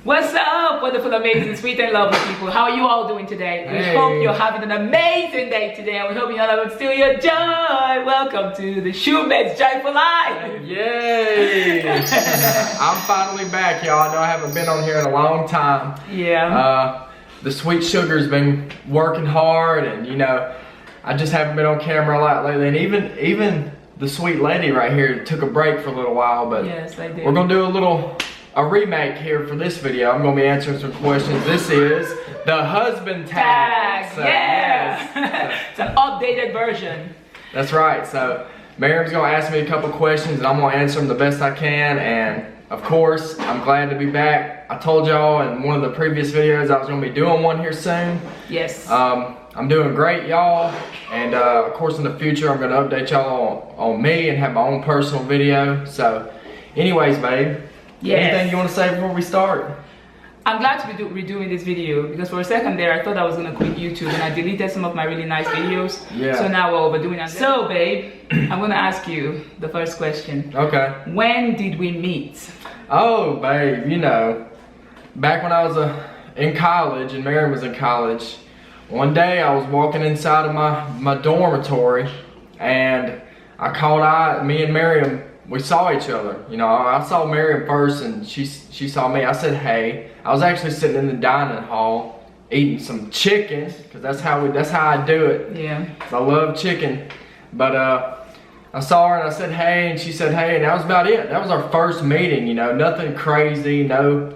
What's up, wonderful, amazing, sweet and lovely people? How are you all doing today? We hope you're having an amazing day today, and we hope you're not steal your joy. Welcome to the SHUMATE'S Joyful Life. Yay! I'm finally back, y'all. I know I haven't been on here in a long time. Yeah. The sweet sugar's been working hard, and you know, I just haven't been on camera a lot lately. And even the sweet lady right here took a break for a little while, but yes, I did. We're gonna do a remake here for this video. I'm gonna be answering some questions. This is the husband tag. So, yeah. It's an updated version. That's right. So Maryam's gonna ask me a couple questions and I'm gonna answer them the best I can. And of course, I'm glad to be back. I told y'all in one of the previous videos I was gonna be doing one here soon. Yes. I'm doing great, y'all. And of course in the future I'm gonna update y'all on me and have my own personal video. So anyways, babe. Yes. Anything you want to say before we start? I'm glad to be redoing this video because for a second there I thought I was going to quit YouTube and I deleted some of my really nice videos. Yeah. So now we're overdoing it. So babe, I'm going to ask you the first question. Okay. When did we meet? Oh babe, you know, back when I was in college and Maryam was in college, one day I was walking inside of my dormitory and I caught me and Maryam, we saw each other. You know, I saw Maryam first and she saw me. I said, hey. I was actually sitting in the dining hall eating some chicken because that's how I do it. Yeah. I love chicken. But I saw her and I said, hey, and she said, hey, and that was about it. That was our first meeting, you know, nothing crazy, no,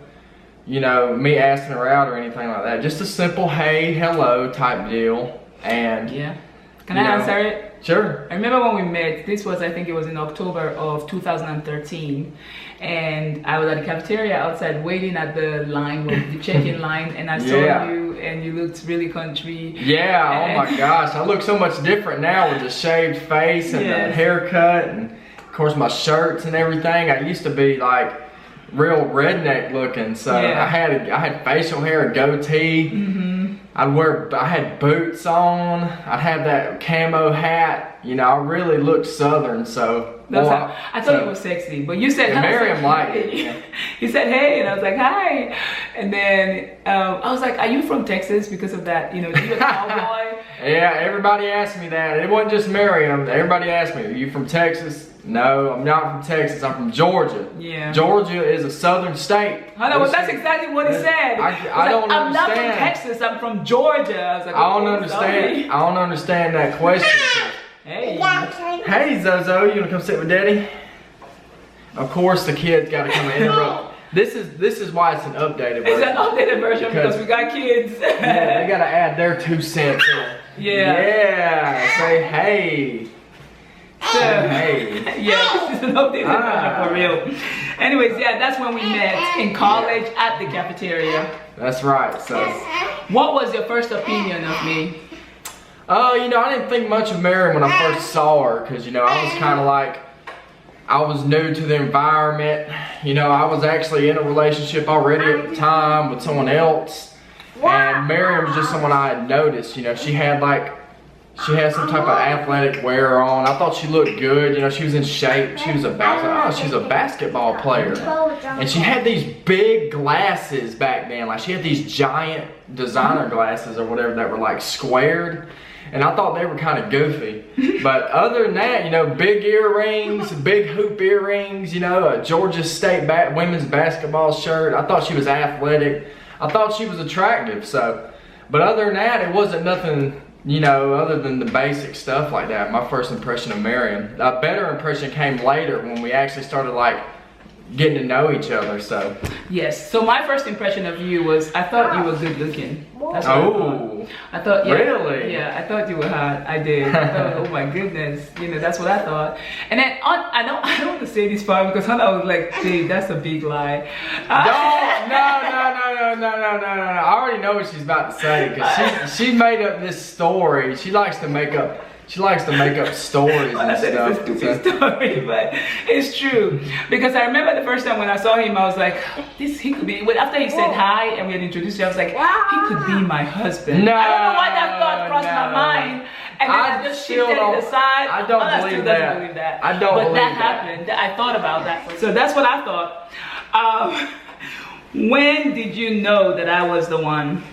you know, me asking her out or anything like that. Just a simple hey, hello type deal. And yeah. Can I answer it? Sure. I remember when we met, this was, I think it was in October of 2013, and I was at the cafeteria outside waiting at the line, with the check-in line, and I saw you, and you looked really country. Yeah, oh my gosh, I look so much different now with the shaved face and the haircut, and of course my shirts and everything. I used to be like real redneck looking, so I had facial hair and goatee. I had boots on, I'd have that camo hat, you know, I really looked southern, so. I thought you were sexy, but you said, Maryam liked it. You said, hey, and I was like, hi. And then I was like, are you from Texas because of that, you know, you a cowboy? Yeah, everybody asked me that. It wasn't just Maryam, everybody asked me, are you from Texas? No, I'm not from Texas, I'm from Georgia. Yeah. Georgia is a southern state. I know, well, that's exactly what he said. I don't understand. I'm not from Texas, I'm from Georgia. I was like, I don't understand. I don't understand that question. Hey. Hey Zozo, you wanna come sit with Daddy? Of course the kids gotta come and interrupt. This is why it's an updated version. It's an updated version because we got kids. Yeah, they gotta add their 2 cents in. Yeah. Yeah. Say hey. Hey. Yeah, this is an updated version for real. Anyways, yeah, that's when we met in college at the cafeteria. That's right. So what was your first opinion of me? You know, I didn't think much of Maryam when I first saw her because, you know, I was kind of like, I was new to the environment. You know, I was actually in a relationship already at the time with someone else. And Maryam was just someone I had noticed. You know, she had some type of athletic wear on. I thought she looked good. You know, she was in shape. She was she's a basketball player. And she had these big glasses back then. Like she had these giant designer glasses or whatever that were like squared. And I thought they were kind of goofy. But other than that, you know, big earrings, big hoop earrings, you know, a Georgia State women's basketball shirt. I thought she was athletic. I thought she was attractive. So, but other than that, it wasn't nothing, you know, other than the basic stuff like that. My first impression of Maryam. A better impression came later when we actually started like getting to know each other. So yes, so my first impression of you was I thought you were good looking. That's what I thought. Yeah, really? Yeah, I thought you were hot. I did. I thought, oh my goodness, you know, that's what I thought. And then I don't want to say this part because I was like, dude, that's a big lie. No. I already know what she's about to say because she made up this story. She likes to make up stories and stuff. It's a stupid story, but it's true. Because I remember the first time when I saw him, I was like, he could be, after he said hi and we had introduced you, I was like, he could be my husband. No, I don't know why that thought crossed my mind. And then I just shifted it aside. I don't believe that. I don't believe that. But that happened. I thought about that. So that's what I thought. When did you know that I was the one?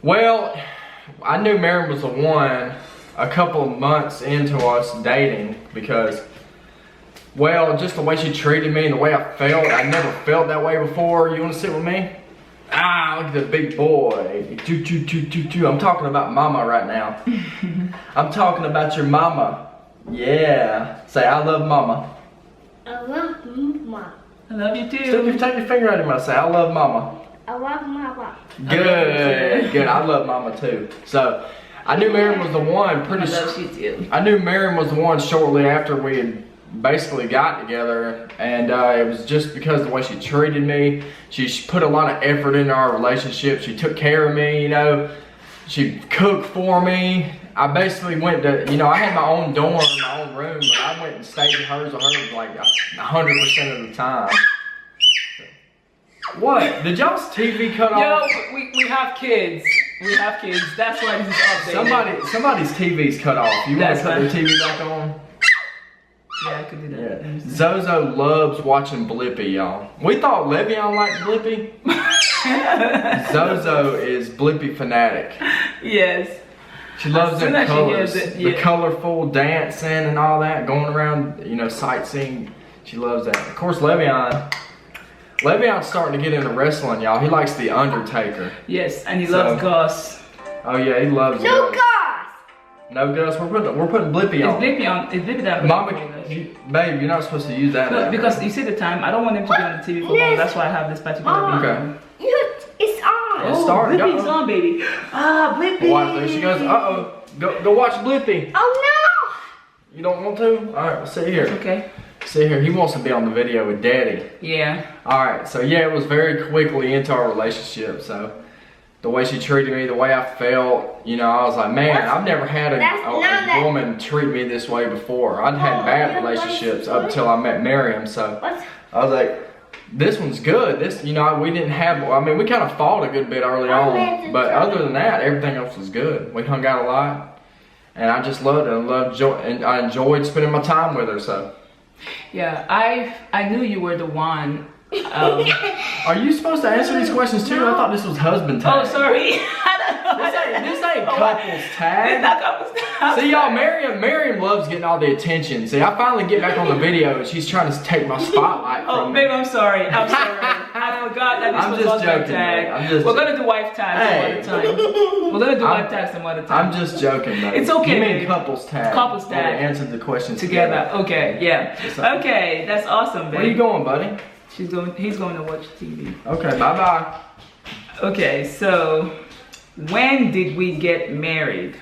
Well, I knew Mary was the one a couple of months into us dating because, well, just the way she treated me and the way I felt. I never felt that way before. You want to sit with me? Ah, look at the big boy. I'm talking about mama right now. I'm talking about your mama. Yeah. Say, I love mama. I love mama. I love you too. Take your finger out of your mouth. Say, I love mama. I love mama. Good. Good. I love mama too. So, I knew Miriam was the one I love you too. I knew Miriam was the one shortly after we had basically got together, and it was just because of the way she treated me. She put a lot of effort into our relationship. She took care of me, you know. She cooked for me. I basically went to, you know, I had my own dorm, my own room, but I went and stayed in hers or hers like 100% of the time. What? Did y'all's TV cut off? Yo, we have kids. We have kids. That's why this is updated. Somebody's TV's cut off. You want to cut their TV back on? Yeah, I could do that. Yeah. Zozo loves watching Blippi, y'all. We thought Le'Veon liked Blippi. Zozo is Blippi fanatic. Yes. She loves the colors, the colorful dancing and all that, going around, you know, sightseeing. She loves that. Of course, Le'Veon's starting to get into wrestling, y'all. He likes The Undertaker. Yes, and he loves Gus. Oh yeah, he loves No Gus. Gus. No Gus. We're putting Blippi on. It's Blippi that. Mama, babe, you're not supposed to use that. No, because you see the time. I don't want him to be on the TV for long. That's why I have this particular video. Okay. It's on. It started. Blippi's on, baby. Ah, Blippi. Watch, there she goes. Uh-oh. Go watch Blippi. Oh You don't want to? Alright, well, sit here. It's okay. See here, he wants to be on the video with Daddy. Yeah. Alright, so yeah, it was very quickly into our relationship. So the way she treated me, the way I felt, you know, I was like, man, I've never had a woman treat me this way before. I'd had bad relationships up until I met Miriam. So I was like, this one's good. This, you know, we didn't have, I mean, we kind of fought a good bit early on, but other than that, everything else was good. We hung out a lot, and I just loved it. And I enjoyed spending my time with her. So yeah, I knew you were the one. are you supposed to answer these questions too? I thought this was husband tag. Oh, sorry. This ain't couples tag. It's not couples tag. See, y'all, Miriam loves getting all the attention. See, I finally get back on the video and she's trying to take my spotlight from me. Babe, I'm sorry. I forgot that this was husband tag. We're gonna do wife tag some other time. We're gonna do wife tag some other time. I'm just joking, though. It's okay. You mean couples tag? Couples tag. We answered the questions together. Okay, yeah. Okay, that's awesome, babe. Where you going, buddy? He's going to watch TV. Okay, bye-bye. Okay, so when did we get married?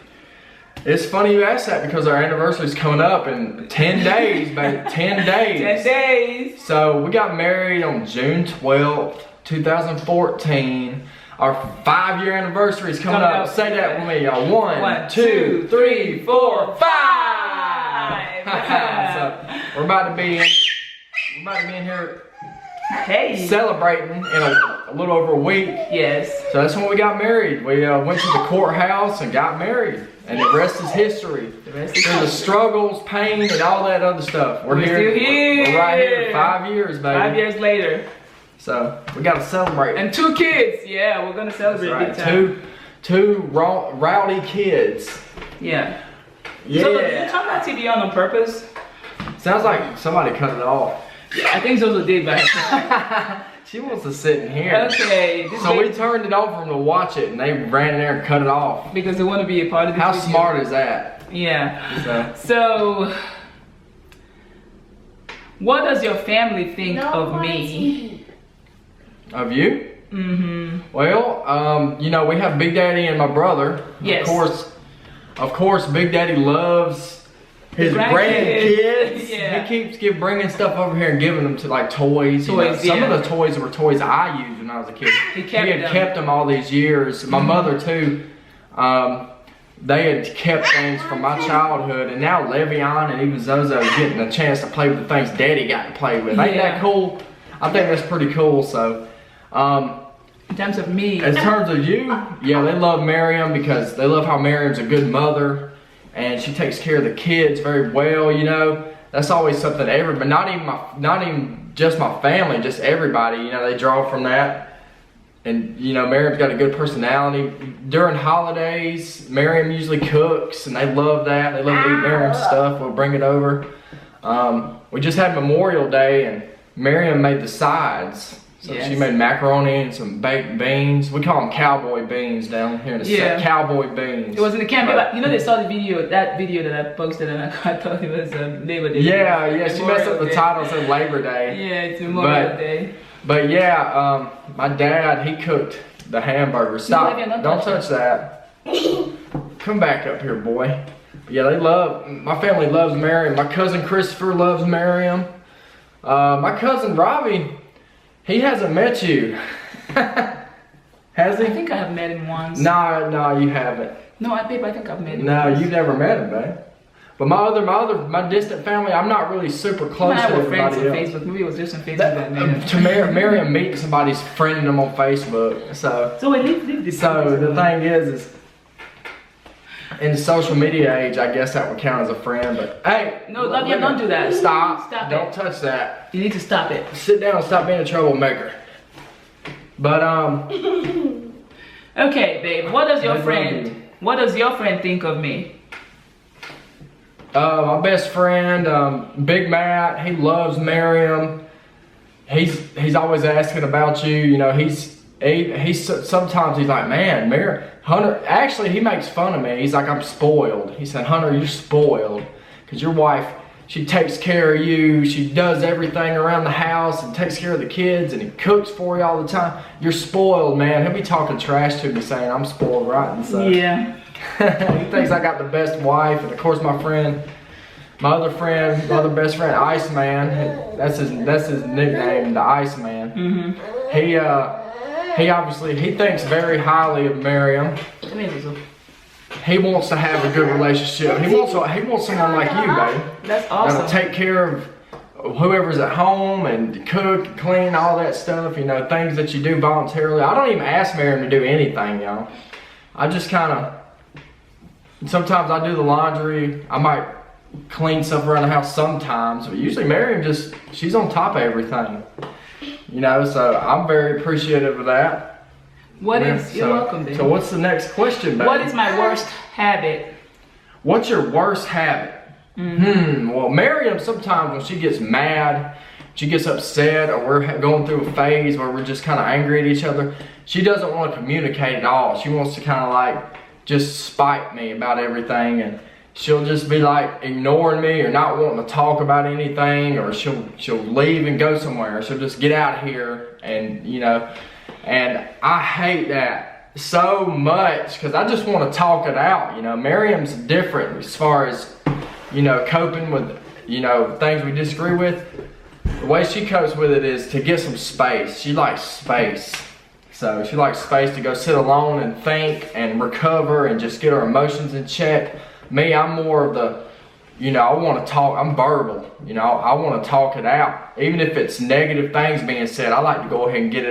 It's funny you asked that because our anniversary is coming up in 10 days, baby. 10 days. 10 days. So we got married on June 12th, 2014. Our 5-year anniversary is coming up. Say that with me, y'all. 1, 2, 3, 4, 5. So we're about to be in here. Hey. Celebrating in a little over a week. Yes. So that's when we got married. We went to the courthouse and got married. And the rest is history. Through the struggles, pain, and all that other stuff. We're here. Still here. We're right here. 5 years, baby. 5 years later. So we got to celebrate. And 2 kids. Yeah, we're going to celebrate big time. Two rowdy kids. Yeah. Yeah. So did you turn that TV on purpose? Sounds like somebody cut it off. Yeah, I think Zozo did, but she wants to sit in here. Okay. So we turned it on for them to watch it, and they ran in there and cut it off. Because they want to be a part of this How video. smart is that? Yeah. So what does your family think of me? Of you? Mm-hmm. Well, you know, we have Big Daddy and my brother. Yes. Of course, Big Daddy loves his grandkids. Yeah. He keeps bringing stuff over here and giving them to like toys. You know, some of the toys were toys I used when I was a kid. He had kept them all these years. My mother too. They had kept things from my childhood, and now Le'Veon and even Zozo getting a chance to play with the things Daddy got to play with. Ain't that cool? I think that's pretty cool. So, in terms of me, in terms of you, yeah, they love Miriam because they love how Miriam's a good mother. And she takes care of the kids very well, you know. that's always something everybody, not even just my family, just everybody, you know, they draw from that. And you know, Miriam's got a good personality. During holidays, Miriam usually cooks, and they love that. They love to eat Miriam's stuff. We'll bring it over. We just had Memorial Day, and Miriam made the sides. So she made macaroni and some baked beans. We call them cowboy beans down here in the South. Cowboy beans. It was in the camp. You know, they saw the video, that video that I posted, and I thought it was Labor Day. Yeah, she messed up the title, said Labor Day. Yeah, it's Memorial Day. But yeah, my dad, he cooked the hamburgers. Stop, don't touch that. Come back up here, boy. But yeah, my family loves Miriam. My cousin Christopher loves Miriam. My cousin Robbie, he hasn't met you. Has he? I think I have met him once. No, you haven't. No, babe, I think I've met him. No, you've never met him, babe. But my distant family, I'm not really super close to everybody else. Facebook. Maybe it was just on Facebook. To Miriam meeting somebody's friending them on Facebook. So the thing is in the social media age, I guess that would count as a friend. But hey, no, love you, don't do that. Stop don't it. Touch that. You need to stop it. Sit down and stop being a troublemaker. But okay, babe. What does your friend think of me? My best friend, Big Matt, he loves Miriam. He's always asking about you. You know, he's sometimes he's like, man, Miriam, Hunter. Actually, he makes fun of me. He's like, I'm spoiled. He said, Hunter, you're spoiled because your wife, she takes care of you. She does everything around the house and takes care of the kids, and he cooks for you all the time. You're spoiled, man. He'll be talking trash to me, saying I'm spoiled rotten. So yeah. He thinks I got the best wife, and of course my other best friend, Iceman. That's his nickname, the Iceman. He obviously thinks very highly of Miriam. He wants to have a good relationship. He wants someone like you, babe. That's awesome. That'll take care of whoever's at home and cook, clean, all that stuff. You know, things that you do voluntarily. I don't even ask Miriam to do anything, y'all. I just kind of. Sometimes I do the laundry. I might clean stuff around the house sometimes, but usually Miriam she's on top of everything. You know, so I'm very appreciative of that. You're welcome, baby. So what's the next question, baby? What is my worst habit? What's your worst habit? Well, Miriam, sometimes when she gets mad, she gets upset, or we're going through a phase where we're just kind of angry at each other, she doesn't want to communicate at all. She wants to kind of like just spite me about everything, and she'll just be like ignoring me or not wanting to talk about anything, or she'll leave and go somewhere. She'll just get out of here, and you know, and I hate that so much because I just want to talk it out. You know, Miriam's different as far as, you know, coping with, you know, things we disagree with. The way she copes with it is to get some space. She likes space. So she likes space to go sit alone and think and recover and just get her emotions in check. Me, I'm more of the, you know, I want to talk. I'm verbal. You know, I want to talk it out. Even if it's negative things being said, I like to go ahead and get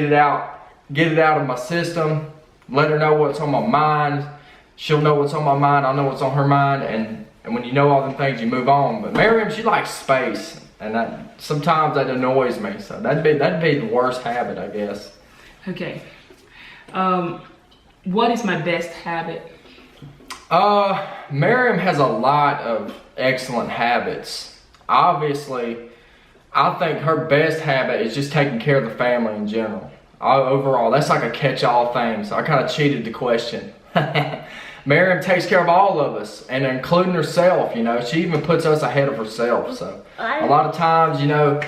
it out of my system. Let her know what's on my mind. She'll know what's on my mind. I'll know what's on her mind. And when you know all the things, you move on. But Miriam, she likes space, and sometimes that annoys me. So that'd be the worst habit, I guess. Okay. What is my best habit? Miriam has a lot of excellent habits. Obviously, I think her best habit is just taking care of the family in general. Overall, that's like a catch-all thing, so I kind of cheated the question. Miriam takes care of all of us, and including herself, you know. She even puts us ahead of herself, so a lot of times, you know,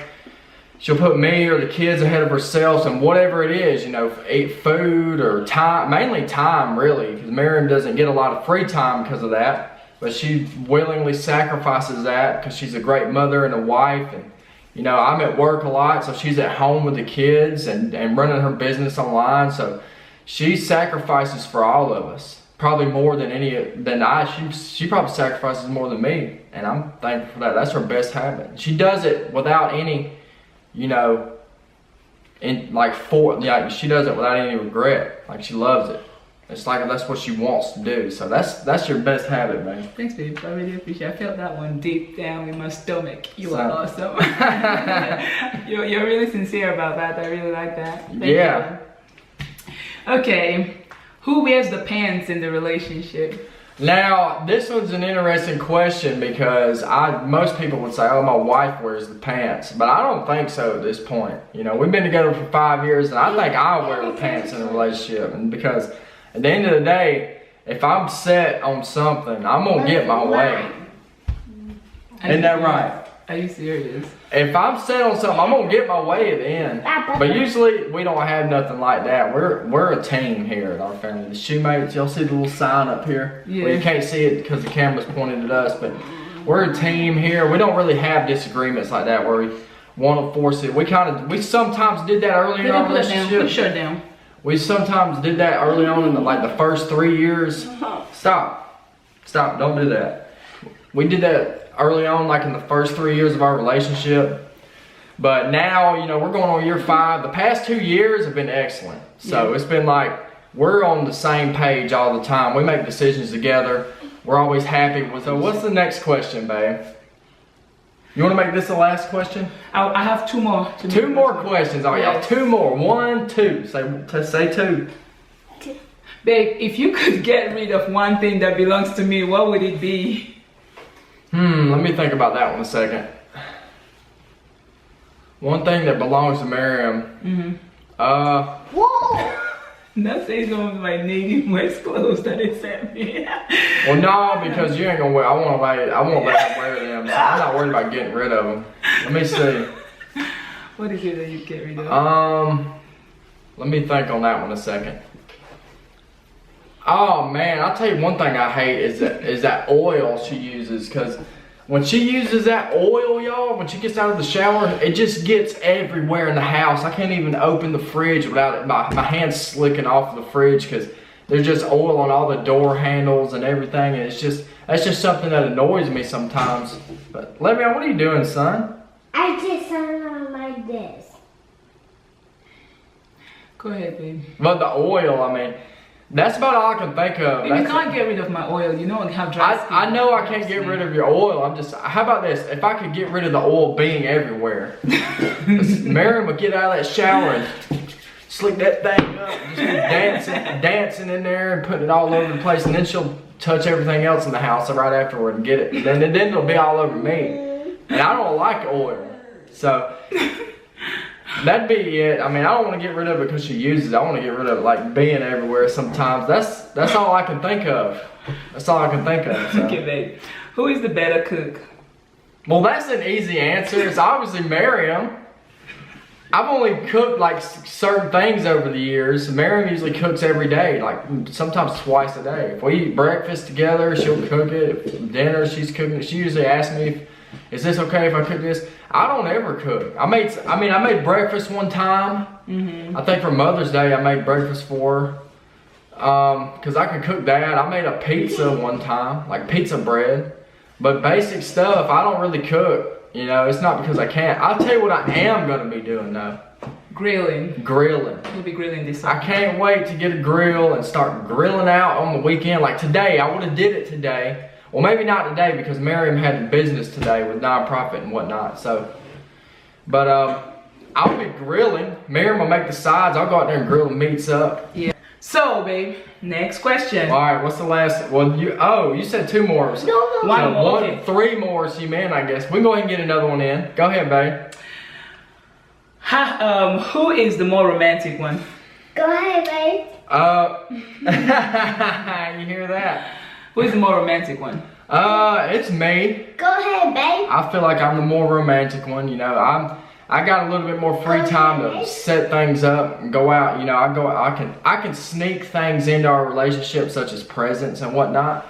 she'll put me or the kids ahead of herself, and whatever it is, you know, eat food or time, mainly time, really, because Miriam doesn't get a lot of free time because of that, but she willingly sacrifices that because she's a great mother and a wife, and, you know, I'm at work a lot, so she's at home with the kids and running her business online, so she sacrifices for all of us, probably more than she probably sacrifices more than me, and I'm thankful for that. That's her best habit. She does it without any, you know, she does it without any regret. Like, she loves it. It's like that's what she wants to do. So that's your best habit, man. Thanks, babe. I really appreciate it. I felt that one deep down in my stomach. You are awesome. you're really sincere about that. I really like that. Thank you. Okay. Who wears the pants in the relationship? Now, this one's an interesting question because most people would say, oh, my wife wears the pants. But I don't think so at this point. You know, we've been together for 5 years and I think I wear the pants in a relationship. And because at the end of the day, if I'm set on something, I'm going to get my way. Isn't that right? Are you serious? If I'm set on something, I'm gonna get my way at the end. But usually we don't have nothing like that. We're a team here at our family. The Shumates, y'all see the little sign up here? Yeah. Well, you can't see it because the camera's pointed at us, but we're a team here. We don't really have disagreements like that where we want to force it. We sometimes did that early in our relationship. Put your shirt down. We sometimes did that early on in the first 3 years. Stop, don't do that. We did that early on, like in the first 3 years of our relationship. But now, you know, we're going on year 5. The past 2 years have been excellent. So it's been like, we're on the same page all the time. We make decisions together. We're always happy. So what's the next question, babe? You want to make this the last question? I have 2 more. Two more questions. Oh, y'all, 2 more. 1, 2. Say 2. Babe, if you could get rid of one thing that belongs to me, what would it be? Let me think about that one a second. One thing that belongs to Maryam. Whoa! Not say some of my Native West clothes that they sent me. Well, no, because you ain't gonna wear. I won't let her wear them. So I'm not worried about getting rid of them. Let me see. What is it that you get rid of? Let me think on that one a second. Oh man, I'll tell you one thing I hate is that oil she uses, because when she uses that oil, y'all, when she gets out of the shower, it just gets everywhere in the house. I can't even open the fridge without it, my hands slicking off the fridge because there's just oil on all the door handles and everything, and that's just something that annoys me sometimes. But Le'Veon, what are you doing, son? I just turned on my desk. Go ahead, babe. But the oil, I mean, that's about all I can think of. You can't get rid of my oil. You know how dry skin. I know I can't get rid of your oil. How about this? If I could get rid of the oil being everywhere, Maryam would get out of that shower and slick that thing up, just be dancing in there and putting it all over the place, and then she'll touch everything else in the house right afterward and get it. And then it'll be all over me. And I don't like oil. So that'd be it. I mean, I don't want to get rid of it because she uses it. I want to get rid of it like being everywhere sometimes. That's all I can think of. That's all I can think of. So. Okay, babe. Who is the better cook? Well, that's an easy answer. It's obviously Maryam. I've only cooked like certain things over the years. Maryam usually cooks every day, like sometimes twice a day. If we eat breakfast together, she'll cook it. If dinner, she's cooking it. She usually asks me, is this okay if I cook this? I don't ever cook. I made breakfast one time. I think for Mother's Day I made breakfast for her. Cause I can cook that. I made a pizza one time, like pizza bread. But basic stuff, I don't really cook. You know, it's not because I can't. I'll tell you what I am gonna be doing though. Grilling. Grilling. You'll be grilling this summer. I can't wait to get a grill and start grilling out on the weekend. Like today, I would have did it today. Well, maybe not today because Maryam had business today with nonprofit and whatnot. So, but I'll be grilling. Maryam will make the sides. I'll go out there and grill the meats up. Yeah. So, babe, next question. All right, what's the last? Well, you said 2 more. So No. One more. Okay. 3 more. So you man, I guess we can go ahead and get another one in. Go ahead, babe. Who is the more romantic one? Go ahead, babe. You hear that? Who is the more romantic one? It's me. Go ahead, babe. I feel like I'm the more romantic one. You know, I got a little bit more free time to set things up and go out. You know, I can sneak things into our relationship, such as presents and whatnot,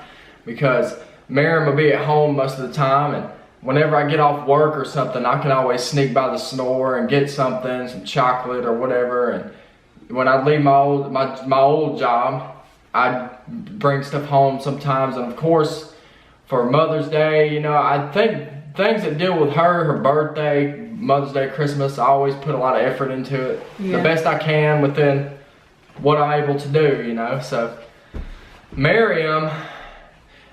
because Maryam will be at home most of the time, and whenever I get off work or something, I can always sneak by the store and get something, some chocolate or whatever. And when I leave my old job, I bring stuff home sometimes. And of course, for Mother's Day, you know, I think things that deal with her birthday, Mother's Day, Christmas, I always put a lot of effort into it. Yeah. The best I can within what I'm able to do, you know. So Miriam,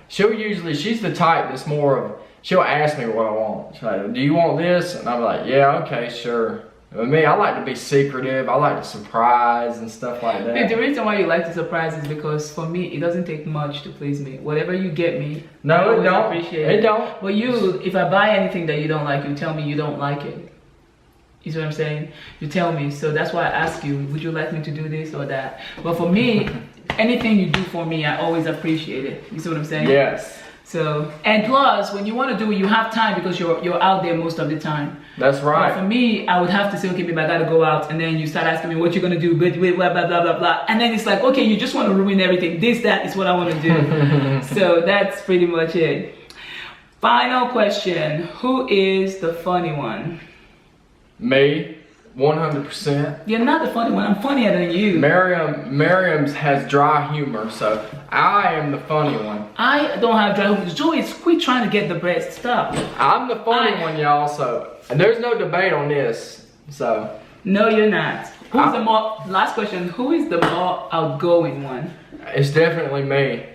she's the type that's more of, she'll ask me what I want. She's like, do you want this? And I'm like, yeah, okay, sure. With me, I like to be secretive. I like to surprise and stuff like that. Babe, the reason why you like to surprise is because for me, it doesn't take much to please me. Whatever you get me, no, I always appreciate it. It don't. But you, if I buy anything that you don't like, you tell me you don't like it. You see what I'm saying? You tell me. So that's why I ask you, would you like me to do this or that? But for me, anything you do for me, I always appreciate it. You see what I'm saying? Yes. So, and plus, when you want to do it, you have time because you're out there most of the time. That's right. But for me, I would have to say, okay, babe, I gotta go out, and then you start asking me what you're gonna do, blah blah blah blah blah, and then it's like, okay, you just want to ruin everything. That is what I want to do. So that's pretty much it. Final question: who is the funny one? Me, 100%. You're not the funny one. I'm funnier than you. Maryam's has dry humor, so I am the funny one. I don't have dry humor. Joey, quit trying to get the best stuff. I'm the funny one, y'all. So, and there's no debate on this. So. No, you're not. Who's the more? Last question. Who is the more outgoing one? It's definitely me.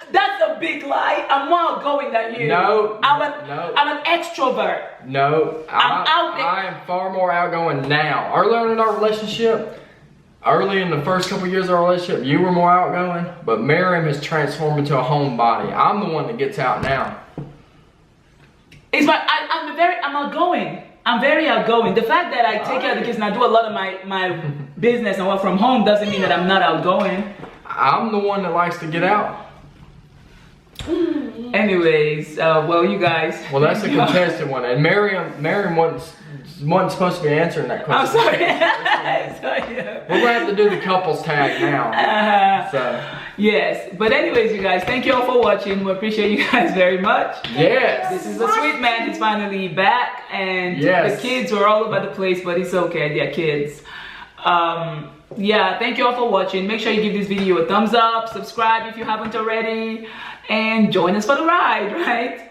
That's a big lie. I'm more outgoing than you. No. I'm an extrovert. No. I'm out there. I am far more outgoing now. Earlier in our relationship, early in the first couple years of our relationship, you were more outgoing, but Miriam has transformed into a homebody. I'm the one that gets out now. I'm outgoing. I'm very outgoing. The fact that I take care of the kids and I do a lot of my business and work from home doesn't mean that I'm not outgoing. I'm the one that likes to get out. Anyways, well, you guys. Well, that's the contested one, and Miriam wasn't supposed to be answering that question. I'm sorry. Sorry. We're gonna have to do the couples tag now. So. Yes, but anyways, you guys, thank you all for watching. We appreciate you guys very much. Yes. This is the sweet man. He's finally back, and yes. The kids were all over the place, but it's okay. They're kids. Yeah, thank you all for watching. Make sure you give this video a thumbs up, subscribe if you haven't already, and join us for the ride, right?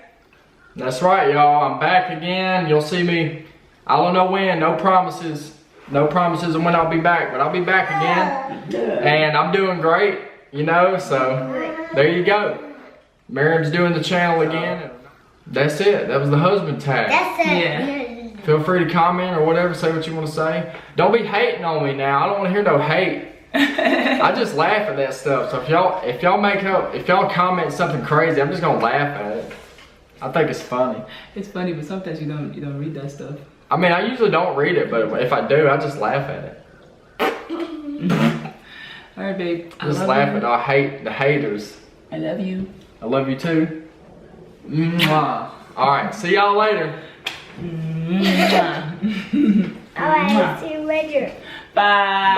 That's right, y'all. I'm back again. You'll see me. I don't know when. No promises. No promises on when I'll be back, but I'll be back again. And I'm doing great, you know, so there you go. Miriam's doing the channel again. That's it. That was the husband tag. That's it. Yeah. Feel free to comment or whatever, say what you want to say. Don't be hating on me now. I don't want to hear no hate. I just laugh at that stuff. So if y'all comment something crazy, I'm just gonna laugh at it. I think it's funny. It's funny, but sometimes you don't read that stuff. I mean, I usually don't read it, but if I do, I just laugh at it. All right, babe. Just laugh at the haters. I love you. I love you too. Mwah. All right, see y'all later. Alright, see you later. Bye.